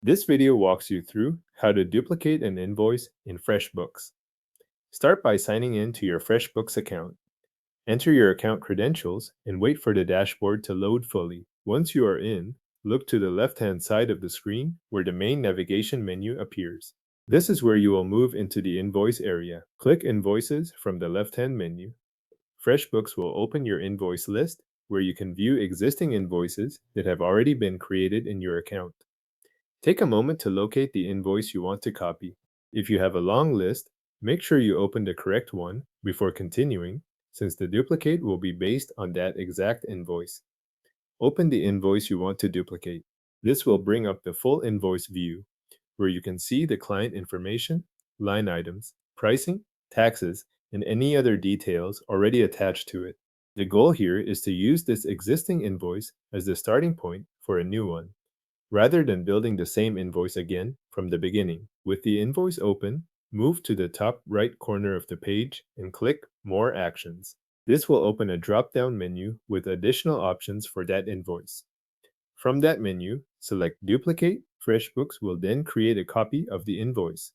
This video walks you through how to duplicate an invoice in FreshBooks. Start by signing in to your FreshBooks account. Enter your account credentials and wait for the dashboard to load fully. Once you are in, look to the left-hand side of the screen where the main navigation menu appears. This is where you will move into the invoice area. Click Invoices from the left-hand menu. FreshBooks will open your invoice list where you can view existing invoices that have already been created in your account. Take a moment to locate the invoice you want to copy. If you have a long list, make sure you open the correct one before continuing, since the duplicate will be based on that exact invoice. Open the invoice you want to duplicate. This will bring up the full invoice view, where you can see the client information, line items, pricing, taxes, and any other details already attached to it. The goal here is to use this existing invoice as the starting point for a new one, rather than building the same invoice again from the beginning. With the invoice open, move to the top right corner of the page and click More Actions. This will open a drop-down menu with additional options for that invoice. From that menu, select Duplicate. FreshBooks will then create a copy of the invoice.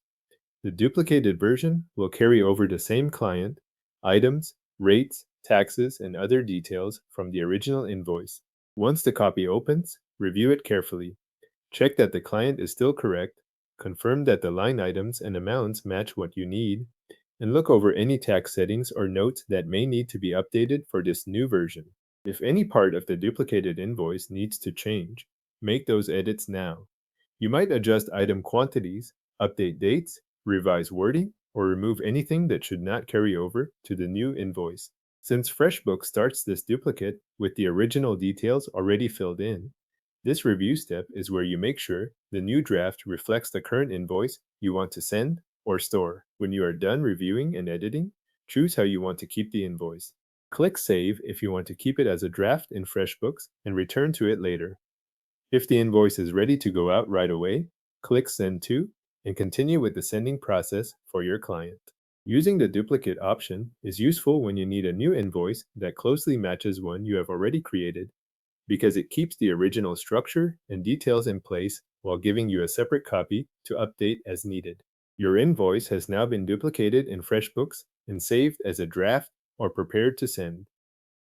The duplicated version will carry over the same client, items, rates, taxes, and other details from the original invoice. Once the copy opens, review it carefully. Check that the client is still correct, confirm that the line items and amounts match what you need, and look over any tax settings or notes that may need to be updated for this new version. If any part of the duplicated invoice needs to change, make those edits now. You might adjust item quantities, update dates, revise wording, or remove anything that should not carry over to the new invoice. Since FreshBooks starts this duplicate with the original details already filled in, this review step is where you make sure the new draft reflects the current invoice you want to send or store. When you are done reviewing and editing, choose how you want to keep the invoice. Click Save if you want to keep it as a draft in FreshBooks and return to it later. If the invoice is ready to go out right away, click Send To and continue with the sending process for your client. Using the duplicate option is useful when you need a new invoice that closely matches one you have already created, because it keeps the original structure and details in place while giving you a separate copy to update as needed. Your invoice has now been duplicated in FreshBooks and saved as a draft or prepared to send.